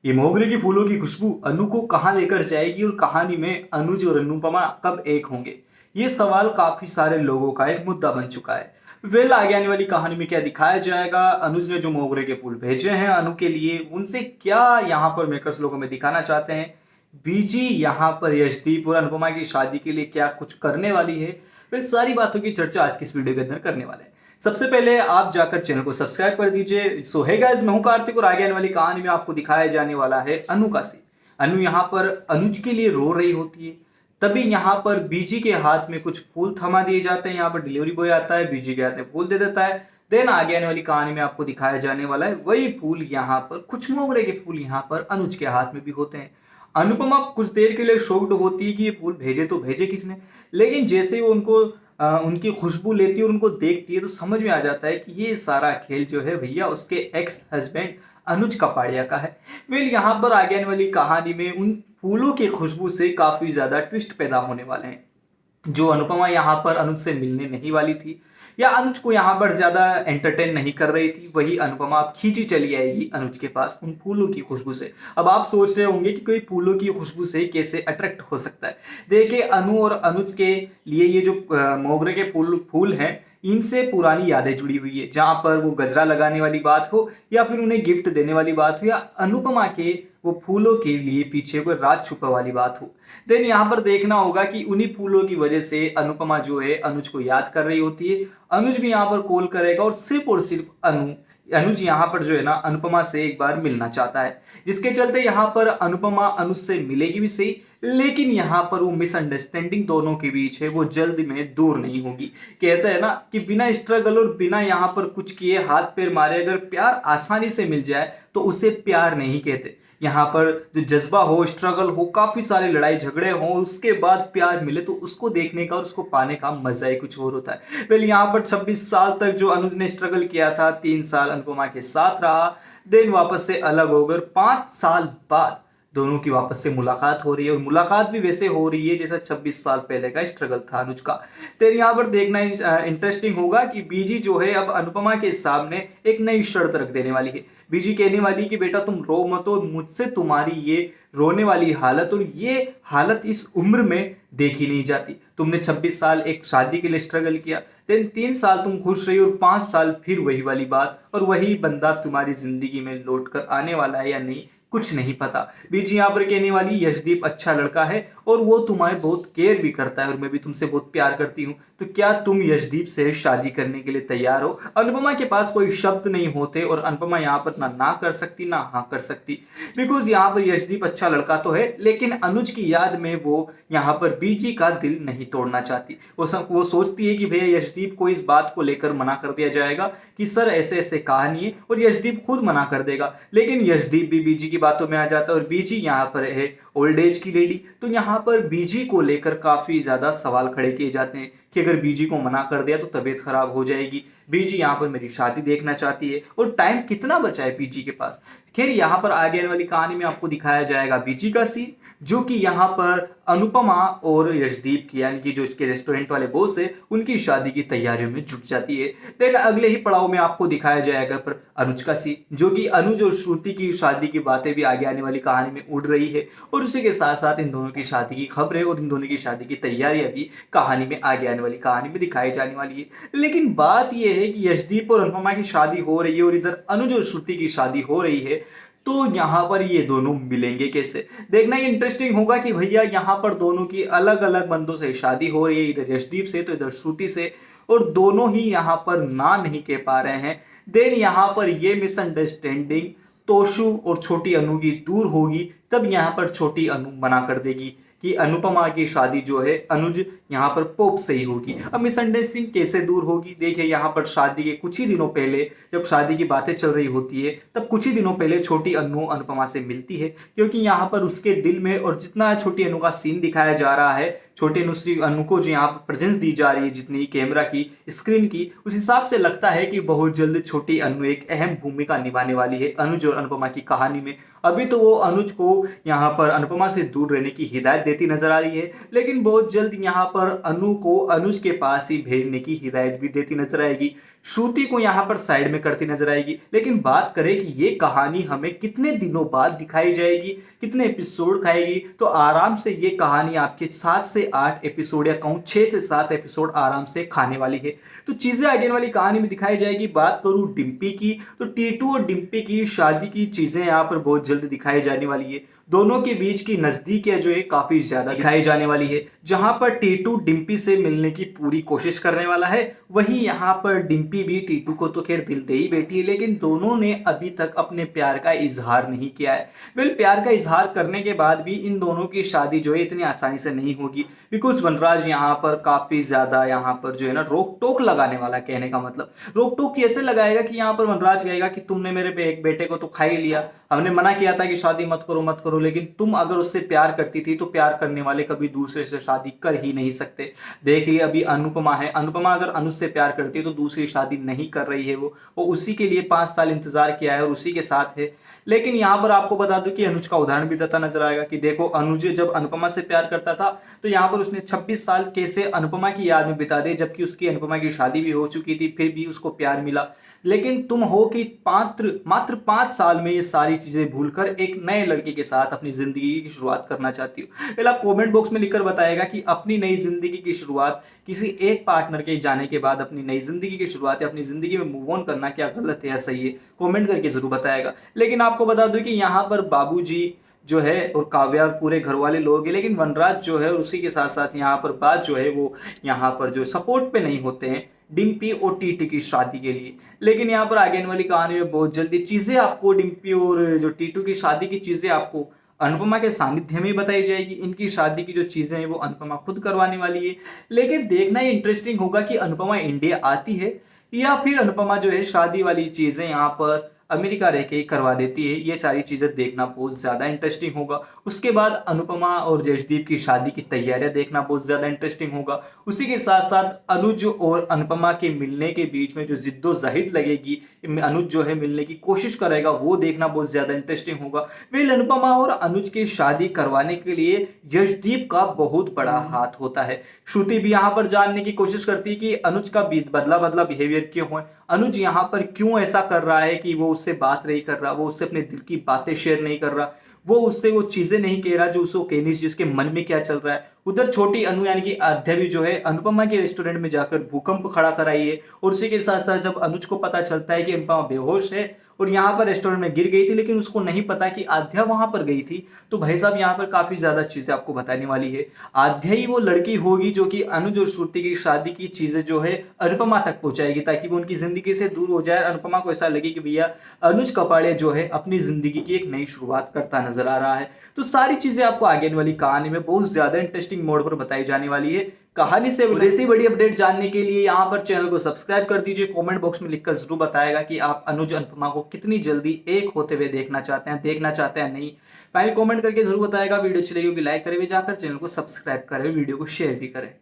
ये मोगरे के फूलों की खुशबू अनु को कहाँ लेकर जाएगी और कहानी में अनुज और अनुपमा कब एक होंगे? ये सवाल काफी सारे लोगों का एक मुद्दा बन चुका है। आगे आने वाली कहानी में क्या दिखाया जाएगा, अनुज ने जो मोगरे के फूल भेजे हैं अनु के लिए, उनसे क्या यहाँ पर मेकर्स लोगों में दिखाना चाहते हैं, बीजी यहाँ पर यशदीप और अनुपमा की शादी के लिए क्या कुछ करने वाली है, वे सारी बातों की चर्चा आज की इस वीडियो के अंदर करने वाले हैं। सबसे पहले आप जाकर चैनल को सब्सक्राइब कर दीजिए। सो हे गाइस, मैं हूं कार्तिक और आगे आने वाली कहानी में आपको दिखाया जाने वाला है अनु का सीन। अनु यहाँ पर अनुज के लिए रो रही होती है, तभी यहाँ पर बीजी के हाथ में कुछ फूल थमा दिए जाते हैं। यहाँ पर डिलीवरी बॉय आता है, बीजी के हाथ में फूल दे देता है। देन आगे आने वाली कहानी में आपको दिखाया जाने वाला है वही फूल, यहाँ पर कुछ मोगरे के फूल यहाँ पर अनुज के हाथ में भी होते हैं। अनुपमा कुछ देर के लिए शॉक्ड होती है कि ये फूल भेजे तो भेजे किसने, लेकिन जैसे ही वो उनको उनकी खुशबू लेती है और उनको देखती है तो समझ में आ जाता है कि ये सारा खेल जो है भैया उसके एक्स हस्बैंड अनुज कपाड़िया का है। यहाँ पर आगे आने वाली कहानी में उन फूलों की खुशबू से काफी ज्यादा ट्विस्ट पैदा होने वाले हैं। जो अनुपमा यहाँ पर अनुज से मिलने नहीं वाली थी या अनुज को यहाँ पर ज्यादा एंटरटेन नहीं कर रही थी, वही अनुपमा अब खींची चली आएगी अनुज के पास उन फूलों की खुशबू से। अब आप सोच रहे होंगे कि कोई फूलों की खुशबू से कैसे अट्रैक्ट हो सकता है। देखिए, अनु और अनुज के लिए ये जो मोगरे के फूल हैं, इनसे पुरानी यादें जुड़ी हुई है। जहां पर वो गजरा लगाने वाली बात हो या फिर उन्हें गिफ्ट देने वाली बात हो या अनुपमा के वो फूलों के लिए पीछे कोई राज छुपा वाली बात हो, देन यहाँ पर देखना होगा कि उन्हीं फूलों की वजह से अनुपमा जो है अनुज को याद कर रही होती है। अनुज भी यहाँ पर कॉल करेगा और सिर्फ अनुज यहाँ पर जो है ना अनुपमा से एक बार मिलना चाहता है, जिसके चलते यहाँ पर अनुपमा अनुज से मिलेगी भी सही, लेकिन यहाँ पर वो मिसअंडरस्टैंडिंग दोनों के बीच है वो जल्द में दूर नहीं होगी। कहते हैं ना कि बिना स्ट्रगल और बिना यहाँ पर कुछ किए हाथ पैर मारे अगर प्यार आसानी से मिल जाए तो उसे प्यार नहीं कहते। यहाँ पर जो जज्बा हो, स्ट्रगल हो, काफी सारे लड़ाई झगड़े हो, उसके बाद प्यार मिले तो उसको देखने का और उसको पाने का मजा ही कुछ और होता है। यहाँ पर 26 साल तक जो अनुज ने स्ट्रगल किया था, 3 साल अनुपमा के साथ रहा, देन वापस से अलग होकर 5 साल बाद दोनों की वापस से मुलाकात हो रही है और मुलाकात भी वैसे हो रही है जैसा 26 साल पहले का स्ट्रगल था अनुज का। तो यहाँ पर देखना इंटरेस्टिंग होगा कि बीजी जो है अब अनुपमा के सामने एक नई शर्त रख देने वाली है। बीजी कहने वाली कि बेटा तुम रो मत और मुझसे तुम्हारी ये रोने वाली हालत और ये हालत इस उम्र में देखी नहीं जाती। तुमने 26 साल एक शादी के लिए स्ट्रगल किया, देन 3 साल तुम खुश रही और 5 साल फिर वही वाली बात, और वही बंदा तुम्हारी जिंदगी में लौट कर आने वाला है या नहीं कुछ नहीं पता। बीजी यहाँ पर कहने वाली यशदीप अच्छा लड़का है और वो तुम्हारे बहुत केयर भी करता है और मैं भी तुमसे बहुत प्यार करती हूँ, तो क्या तुम यशदीप से शादी करने के लिए तैयार हो? अनुपमा के पास कोई शब्द नहीं होते और अनुपमा यहाँ पर ना कर सकती ना हाँ कर सकती, बिकॉज यहाँ पर यशदीप अच्छा लड़का तो है लेकिन अनुज की याद में वो यहाँ पर बीजी का दिल नहीं तोड़ना चाहती। वो सोचती है कि भैया यशदीप को इस बात को लेकर मना कर दिया जाएगा कि सर ऐसे ऐसे कहानी है और यशदीप खुद मना कर देगा, लेकिन यशदीप भी बीजी की बातों में आ जाता है और बीजी यहाँ पर है ओल्ड एज की लेडी। तो यहाँ पर बीजी को लेकर काफी ज्यादा सवाल खड़े किए जाते हैं कि अगर बीजी को मना कर दिया तो तबीयत खराब हो जाएगी, बीजी यहाँ पर मेरी शादी देखना चाहती है और टाइम कितना बचा है बीजी के पास। खैर, यहाँ पर आगे आने वाली कहानी में आपको दिखाया जाएगा बीजी का सीन, जो कि यहाँ पर अनुपमा और यशदीप की यानी कि जो इसके रेस्टोरेंट वाले बॉस है उनकी शादी की तैयारियों में जुट जाती है। देन अगले ही पड़ाव में आपको दिखाया जाएगा पर अनुज का सीन, जो कि अनुज और श्रुति की शादी की बातें भी आगे आने वाली कहानी में उड़ रही है और उसी के साथ साथ इन दोनों की शादी की खबरें और इन दोनों की शादी की तैयारियां भी कहानी में आगे आने वाली कहानी में दिखाई जाने वाली है। लेकिन बात यह है कि यशदीप और अनुपमा की शादी हो रही है और इधर अनुज और श्रुति की शादी हो रही है, तो यहाँ पर ये दोनों मिलेंगे कैसे? देखना ये इंटरेस्टिंग होगा कि भैया यहाँ पर दोनों की अलग अलग बंदों से शादी हो रही है, इधर यशदीप से तो इधर श्रुति से, और दोनों ही यहाँ पर ना नहीं कह पा रहे हैं। देन यहाँ पर ये मिसअंडरस्टैंडिंग तोशु और छोटी अनु की दूर होगी, तब यहाँ पर छोटी अनु मना कर देगी कि अनुपमा की शादी जो है अनुज यहाँ पर पोप से ही होगी। अब मिसअंडरस्टैंडिंग कैसे दूर होगी? देखिए, यहाँ पर शादी के कुछ ही दिनों पहले जब शादी की बातें चल रही होती है तब कुछ ही दिनों पहले छोटी अनु अनुपमा से मिलती है, क्योंकि यहाँ पर उसके दिल में और जितना छोटी अनु का सीन दिखाया जा रहा है, छोटे अनु को जो यहाँ पर प्रेजेंस दी जा रही है जितनी कैमरा की स्क्रीन की, उस हिसाब से लगता है कि बहुत जल्द छोटी अनु एक अहम भूमिका निभाने वाली है अनुज और अनुपमा की कहानी में। अभी तो वो अनुज को यहाँ पर अनुपमा से दूर रहने की हिदायत देती नजर आ रही है, लेकिन बहुत जल्द यहाँ पर अनु को अनुज के पास ही भेजने की हिदायत भी देती नजर आएगी। श्रुति को यहाँ पर साइड में करती नजर आएगी। लेकिन बात करें कि ये कहानी हमें कितने दिनों बाद दिखाई जाएगी, कितने एपिसोड खाएगी, तो आराम से ये कहानी आपके 7 से 8 एपिसोड या कहूँ 6 से 7 एपिसोड आराम से खाने वाली है। तो चीजें आगे वाली कहानी में दिखाई जाएगी। बात करूँ डिम्पी की, तो टीटू और डिम्पी की शादी की चीजें यहाँ पर बहुत जल्द दिखाई जाने वाली है। दोनों के बीच की नजदीकियां जो है काफी ज्यादा दिखाई जाने वाली है। जहां पर टीटू डिम्पी से मिलने की पूरी कोशिश करने वाला है, वहीं यहाँ पर डिम्पी भी टीटू को तो खैर दिल दे ही बैठी है, लेकिन दोनों ने अभी तक अपने प्यार का इजहार नहीं किया है। वेल, प्यार का इजहार करने के बाद भी इन दोनों की शादी जो है इतनी आसानी से नहीं होगी, बिकॉज वनराज यहाँ पर काफी ज्यादा यहाँ पर जो है ना रोक टोक लगाने वाला। कहने का मतलब रोक टोक कैसे लगाएगा कि यहाँ पर वनराज कहेगा कि तुमने मेरे बेटे को तो खा ही लिया, हमने मना किया था कि शादी मत करो मत करो, लेकिन तुम अगर उससे प्यार करती थी तो प्यार करने वाले कभी दूसरे से शादी कर ही नहीं सकते। देखिए अभी अनुपमा है, अनुपमा अगर अनुज से प्यार करती है तो दूसरी शादी नहीं कर रही है। वो उसी के लिए 5 साल इंतजार किया है और उसी के साथ है। लेकिन यहाँ पर आपको बता दूं कि अनुज का उदाहरण भी देता नजर आएगा कि देखो अनुज जब अनुपमा से प्यार करता था तो यहाँ पर उसने 26 साल कैसे अनुपमा की याद में बिता दिए, जबकि उसकी अनुपमा की शादी भी हो चुकी थी, फिर भी उसको प्यार मिला। लेकिन तुम हो कि मात्र 5 साल में ये सारी चीजें भूलकर एक नए लड़के के साथ अपनी जिंदगी की शुरुआत करना चाहती हो। पहले आप कमेंट बॉक्स में लिखकर बताएगा कि अपनी नई जिंदगी की शुरुआत किसी एक पार्टनर के जाने के बाद अपनी नई जिंदगी की शुरुआत या अपनी जिंदगी में मूव ऑन करना क्या गलत है या सही है, कमेंट करके जरूर बताएगा। लेकिन आपको बता दूं कि यहाँ पर बाबूजी जो है और काव्या और पूरे घर वाले लोग हैं, लेकिन वनराज जो है और उसी के साथ साथ यहाँ पर बात जो है वो यहाँ पर जो सपोर्ट पे नहीं होते हैं डिम्पी और टीटू की शादी के लिए। लेकिन यहाँ पर आगे वाली कहानी में बहुत जल्दी चीजें आपको डिम्पी और जो टीटू की शादी की चीजें आपको अनुपमा के सानिध्य में बताई जाएगी। इनकी शादी की जो चीजें हैं वो अनुपमा खुद करवाने वाली है। लेकिन देखना ये इंटरेस्टिंग होगा कि अनुपमा इंडिया आती है या फिर अनुपमा जो है शादी वाली चीजें यहाँ पर अमेरिका रह के करवा देती है। ये सारी चीजें देखना बहुत ज्यादा इंटरेस्टिंग होगा। उसके बाद अनुपमा और जशदीप की शादी की तैयारियां देखना बहुत ज्यादा इंटरेस्टिंग होगा। उसी के साथ साथ अनुज और अनुपमा के मिलने के बीच में जो जिद्दोजहद लगेगी, अनुज जो है मिलने की कोशिश करेगा, वो देखना बहुत ज्यादा इंटरेस्टिंग होगा। वेल, अनुपमा और अनुज की शादी करवाने के लिए जशदीप का बहुत बड़ा हाथ होता है। श्रुति भी यहाँ पर जानने की कोशिश करती है कि अनुज का बदला बदला बिहेवियर क्यों है, अनुज यहाँ पर क्यों ऐसा कर रहा है कि वो उससे बात नहीं कर रहा, वो उससे अपने दिल की बातें शेयर नहीं कर रहा, वो उससे वो चीजें नहीं कह रहा जो उसको कहनी चाहिए, उसके मन में क्या चल रहा है। उधर छोटी अनु यानी कि आद्या भी जो है अनुपमा के रेस्टोरेंट में जाकर भूकंप खड़ा कराई है। और उसी के साथ साथ जब अनुज को पता चलता है कि अनुपमा बेहोश है और यहाँ पर रेस्टोरेंट में गिर गई थी, लेकिन उसको नहीं पता कि आद्या वहां पर गई थी, तो भाई साहब यहाँ पर काफी ज्यादा चीजें आपको बताने वाली है। आद्या ही वो लड़की होगी जो कि अनुज और श्रुति की शादी की चीजें जो है अनुपमा तक पहुंचाएगी, ताकि वो उनकी जिंदगी से दूर हो जाए। अनुपमा को ऐसा लगे कि भैया अनुज कपाड़े जो है अपनी जिंदगी की एक नई शुरुआत करता नजर आ रहा है। तो सारी चीजें आपको आगे वाली कहानी में बहुत ज्यादा इंटरेस्टिंग मोड पर बताई जाने वाली है। कहानी से ऐसी बड़ी अपडेट जानने के लिए यहाँ पर चैनल को सब्सक्राइब कर दीजिए। कमेंट बॉक्स में लिखकर जरूर बताएगा कि आप अनुज अनुपमा को कितनी जल्दी एक होते हुए देखना चाहते हैं नहीं। पहले कमेंट करके जरूर बताएगा। वीडियो अच्छी लगी होगी लाइक करें, जाकर चैनल को सब्सक्राइब करें, वीडियो को शेयर भी करें।